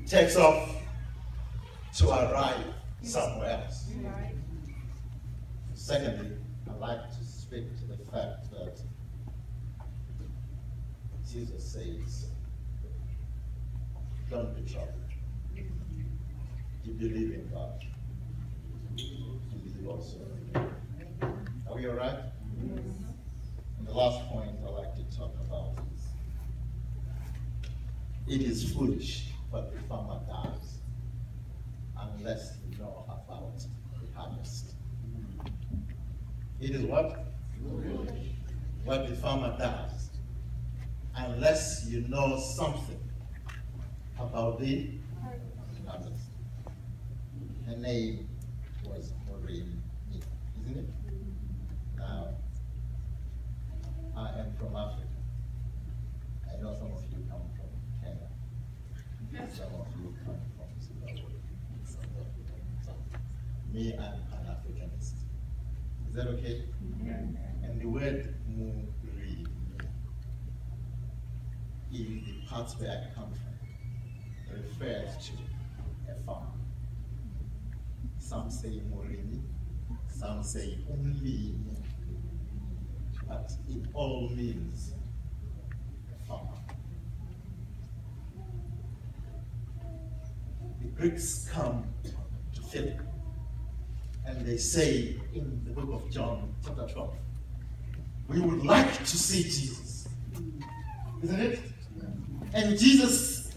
takes off to arrive somewhere else. Secondly, I'd like to speak to the fact that Jesus says, don't be troubled. You believe in God. You believe also in me. Are we all right? Yes. And the last point I'd like to talk about is, it is foolish what the farmer does unless you know about the harvest. It is what? Foolish. What the farmer does unless you know something about the harvest. Her name was Murimi, isn't it? Now, I am from Africa. I know some of you come from Kenya. Some of you come from Zimbabwe. Me, I'm an Africanist. Is that okay? And the word Murimi, in the parts where I come from, refers to a farm. Some say Murimi, some say only, but it all means a farmer. The Greeks come to Philip and they say in the book of John, chapter 12, we would like to see Jesus. Isn't it? And Jesus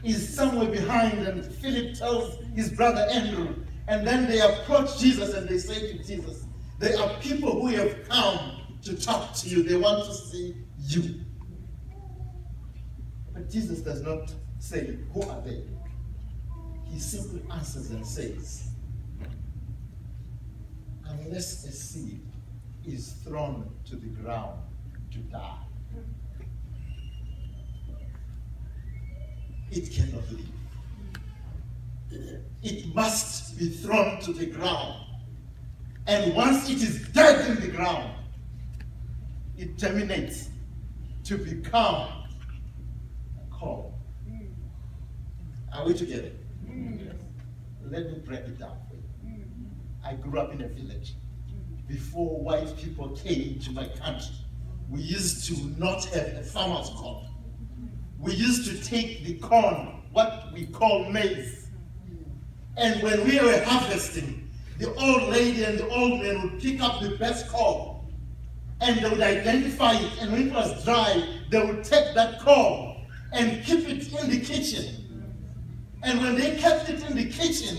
is somewhere behind, and Philip tells his brother Andrew, and then they approach Jesus and they say to Jesus, there are people who have come to talk to you. They want to see you. But Jesus does not say, who are they? He simply answers and says, unless a seed is thrown to the ground to die, it cannot live. It must be thrown to the ground. And once it is dead in the ground, it terminates to become a corn. Are we together? Yes. Let me break it down for you. I grew up in a village. Before white people came to my country, we used to not have a farmer's corn. We used to take the corn, what we call maize, and when we were harvesting, the old lady and the old man would pick up the best corn, and they would identify it, and when it was dry, they would take that corn and keep it in the kitchen. And when they kept it in the kitchen,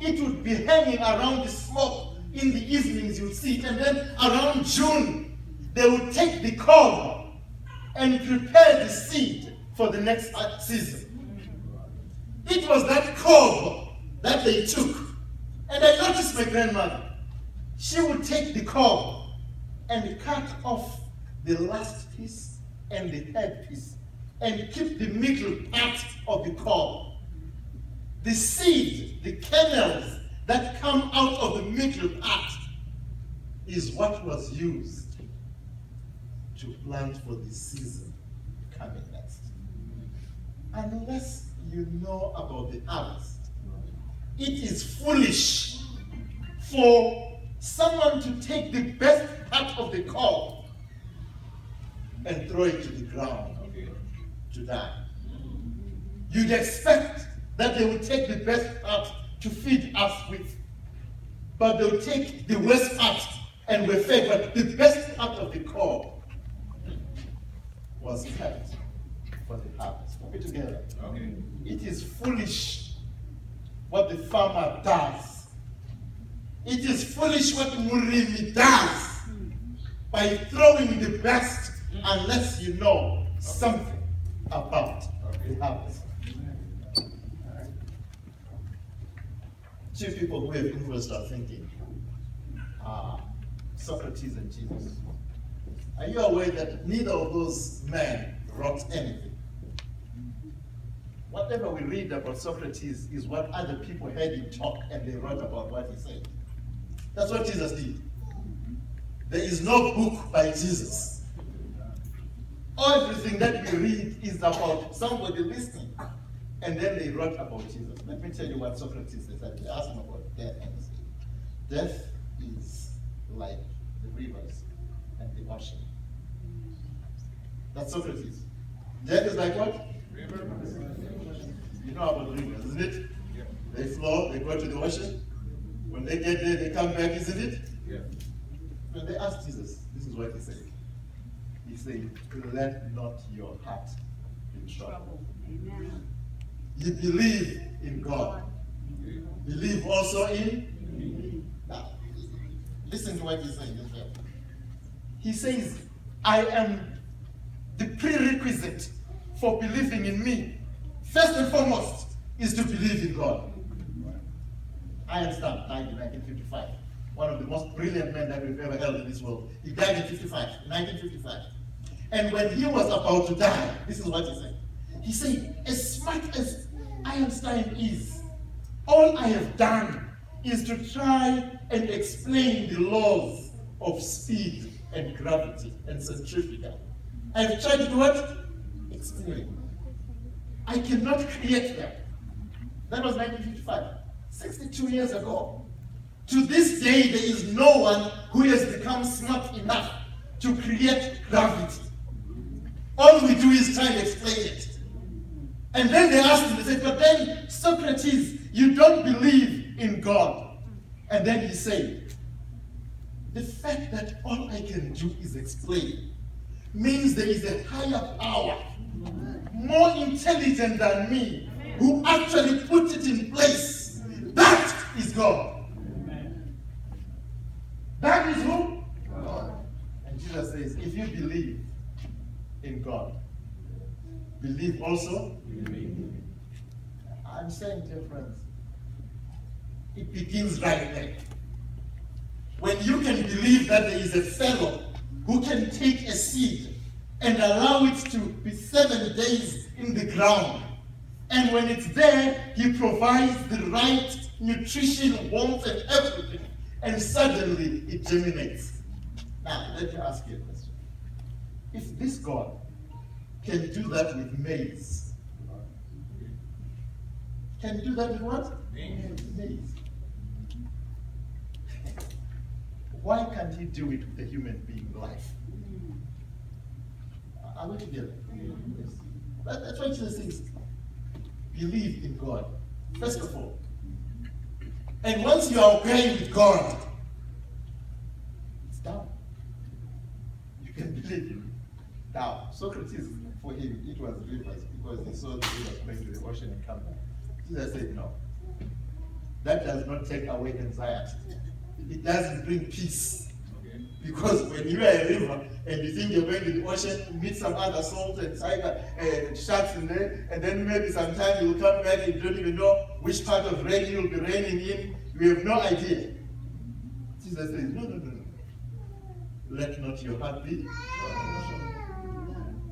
it would be hanging around the smoke. In the evenings you would see it, and then around June, they would take the corn and prepare the seed for the next season. It was that cob that they took. And I noticed my grandmother. She would take the cob and cut off the last piece and the third piece and keep the middle part of the cob. The seed, the kernels that come out of the middle part is what was used to plant for the season coming next. Unless you know about the harvest, it is foolish for someone to take the best part of the cob and throw it to the ground to die. You'd expect that they would take the best part to feed us with, but they would take the worst part and we're fed, but the best part of the cob was kept for the harvest. Are we together? Okay. It is foolish what the farmer does. It is foolish what Murimi does by throwing the best unless you know something about the harvest. Two people who have influenced our thinking are Socrates and Jesus. Are you aware that neither of those men wrote anything? Whatever we read about Socrates is what other people heard him talk and they wrote about what he said. That's what Jesus did. There is no book by Jesus. Everything that we read is about somebody listening And then they wrote about Jesus. Let me tell you what Socrates said. They asked him about death, and he said, death is like the rivers and the ocean. That's Socrates. Death is like what? Rivers. You know about rivers, isn't it? Yeah. They flow, they go to the ocean. When they get there, they come back, isn't it? Yeah. When they asked Jesus, this is what he said. He said, let not your heart be troubled. Amen. You believe in God. Believe also in me. Now, listen to what he's saying. He says, I am the prerequisite for believing in me. First and foremost is to believe in God. Einstein died in 1955. One of the most brilliant men that we've ever held in this world. He died in 1955. And when he was about to die, this is what he said. He said, as smart as Einstein is, all I have done is to try and explain the laws of speed and gravity and centrifugal. I've tried to do what? Explain. I cannot create them. That was 1955, 62 years ago. To this day, there is no one who has become smart enough to create gravity. All we do is try and explain it. And then they asked him, they said, but then Socrates, you don't believe in God. And then he said, the fact that all I can do is explain means there is a higher power, more intelligent than me, who actually put it in place. That is God. That is who? God. And Jesus says, if you believe in God, believe also in me. I'm saying, dear friends, it begins right there. When you can believe that there is a fellow who can take a seed and allow it to be 7 days in the ground, and when it's there, he provides the right nutrition, warmth, and everything, and suddenly it germinates. Now, let me ask you a question. If this God can do that with maize, can you do that with what? Maize. Why can't he do it with a human being life? Are we together? Yes. That's why Jesus says, believe in God, first of all. And once you are okay with God, it's done. You can believe him. Now, Socrates, for him, it was rivers, because he saw the rivers going to the ocean and come back. Jesus said, no. That does not take away anxiety. It doesn't bring peace. Okay. Because when you are a river and you think you're going to the ocean, you meet some other salt and tiger and sharks in there, and then maybe sometime you'll come back and you don't even know which part of rain you'll be raining in. You have no idea. Jesus says, no. Let not your heart be.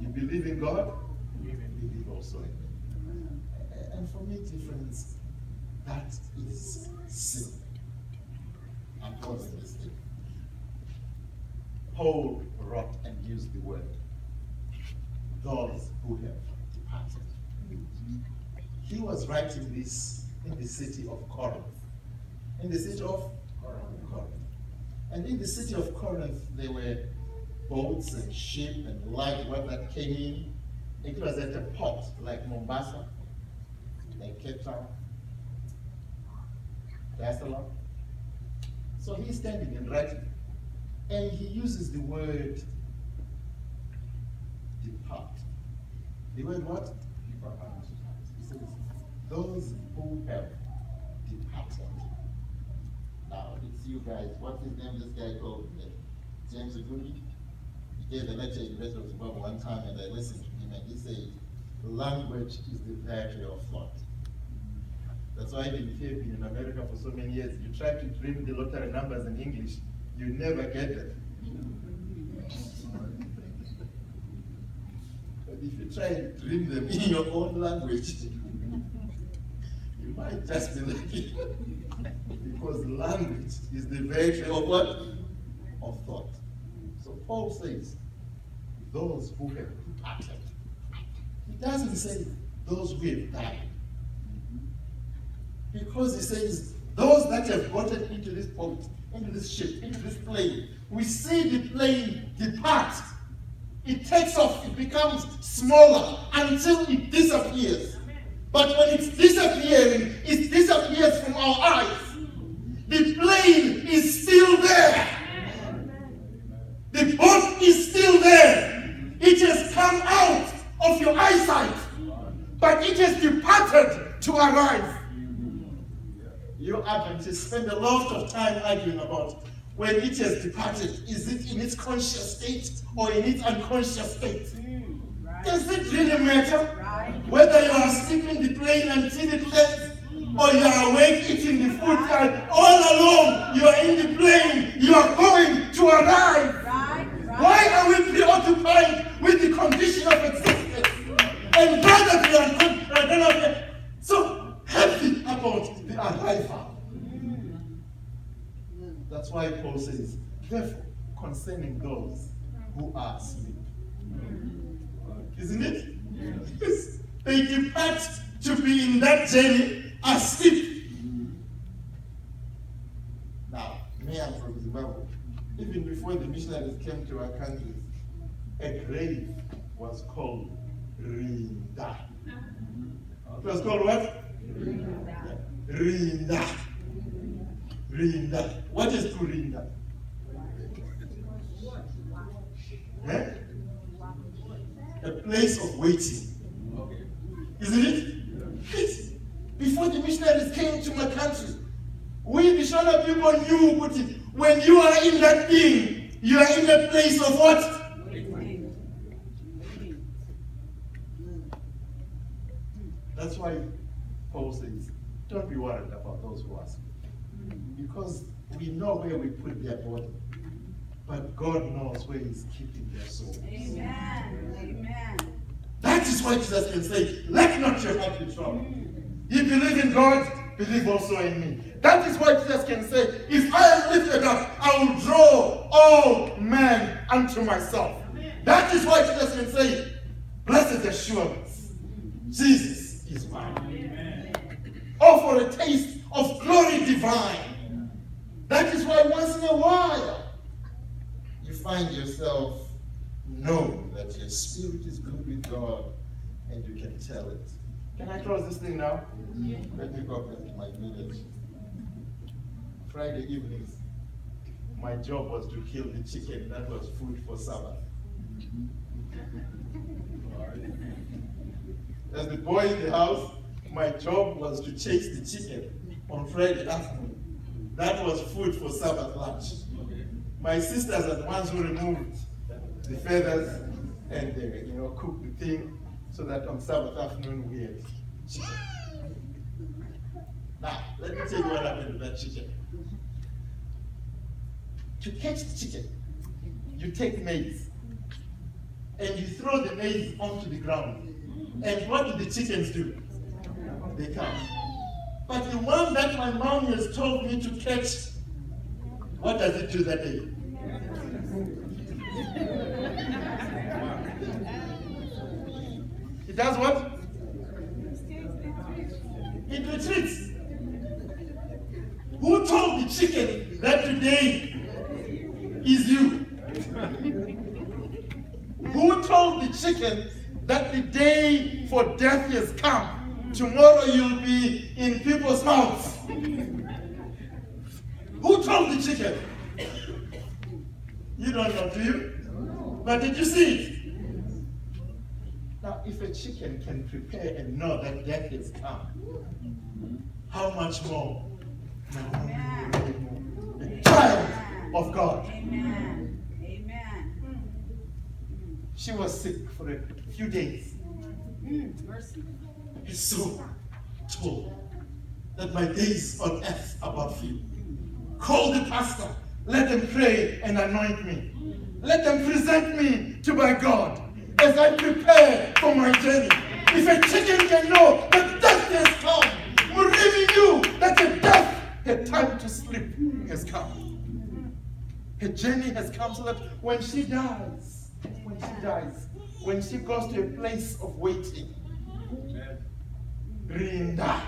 You believe in God, you believe also in me. And for me, friends, that is sin. I'm closing this thing. Paul wrote and used the word, those who have departed. He was writing this in the city of Corinth. In the city of Corinth. And in the city of Corinth, there were boats and ship and light work that came in. It was at a port like Mombasa, like Cape Town, Dar es Salaam. So he's standing and writing, and he uses the word depart. The word what? Depart. He says, those who have departed. Now, it's you guys. What's his name? This guy called James Aguni. He gave a lecture in the University of Zimbabwe one time, and I listened to him, and he said, language is the dietary of thought. That's why even if you've been in America for so many years, you try to dream the lottery numbers in English, you never get them. But if you try and dream them in your own language, you might just be lucky. Because language is the virtue of what? Of thought. So Paul says, those who have departed. He doesn't say those who have died. Because he says, those that have gotten into this boat, into this ship, into this plane, we see the plane depart. It takes off, it becomes smaller until it disappears. But when it's disappearing, it disappears from our eyes. The plane is still there. The boat is still there. It has come out of your eyesight, but it has departed to arrive. You Adventists spend a lot of time arguing about when it has departed. Is it in its conscious state or in its unconscious state? Does it really matter? Whether you are asleep in the plane until it lands, or you are awake eating the food, all along you are in the plane, you are going to arrive. Why are we preoccupied with the condition of existence and rather be so happy about the arrival? That's why Paul says, therefore, concerning those who are asleep. Isn't it? Yes. They depart to be in that journey asleep. Now, me, I'm from Zimbabwe. Even before the missionaries came to our countries, a grave was called Rinda. It was called what? Rinda. Rinda. What is Rinda? Eh? A place of waiting. Isn't it? Yes. Before the missionaries came to my country, we, the Shona people, knew when you are in that thing, you are in a place of what? Waiting. That's why Paul says, don't be worried about those who ask. Because we know where we put their body. But God knows where He's keeping their soul. Amen. Amen. That is why Jesus can say, let not your heart be troubled. You believe in God, believe also in me. That is why Jesus can say, if I am lifted up, I will draw all men unto myself. That is why Jesus can say, blessed assurance, Jesus is mine. Amen. Oh, for a taste of glory divine. That is why once in a while, you find yourself know that your spirit is good with God and you can tell it. Can I close this thing now? Yeah. Let me go back to my village. Friday evenings, my job was to kill the chicken that was food for Sabbath. As the boy in the house, my job was to chase the chicken on Friday afternoon. That was food for Sabbath lunch. My sisters are the ones who removed the feathers and cooked the thing so that on Sabbath afternoon we had chicken. Now, let me tell you what happened to that chicken. To catch the chicken, you take maize and you throw the maize onto the ground. And what do the chickens do? They come. But the one that my mom has told me to catch, what does it do that day? It does what? It retreats. Who told the chicken that today is you? Who told the chicken that the day for death has come? Tomorrow you'll be in people's mouths. Who told the chicken? You don't know, do you? But did you see it? Now, if a chicken can prepare and know that death has come, how much more Naomi Murimi, a child of God? Amen. Amen. She was sick for a few days. Mercy. His soul told that my days on earth are but few. Call the pastor, let them pray and anoint me. Let them present me to my God as I prepare for my journey. If a chicken can know that death has come, Murimi knew that the death, her time to sleep has come. Her journey has come so that when she dies, when she goes to a place of waiting, Rinda.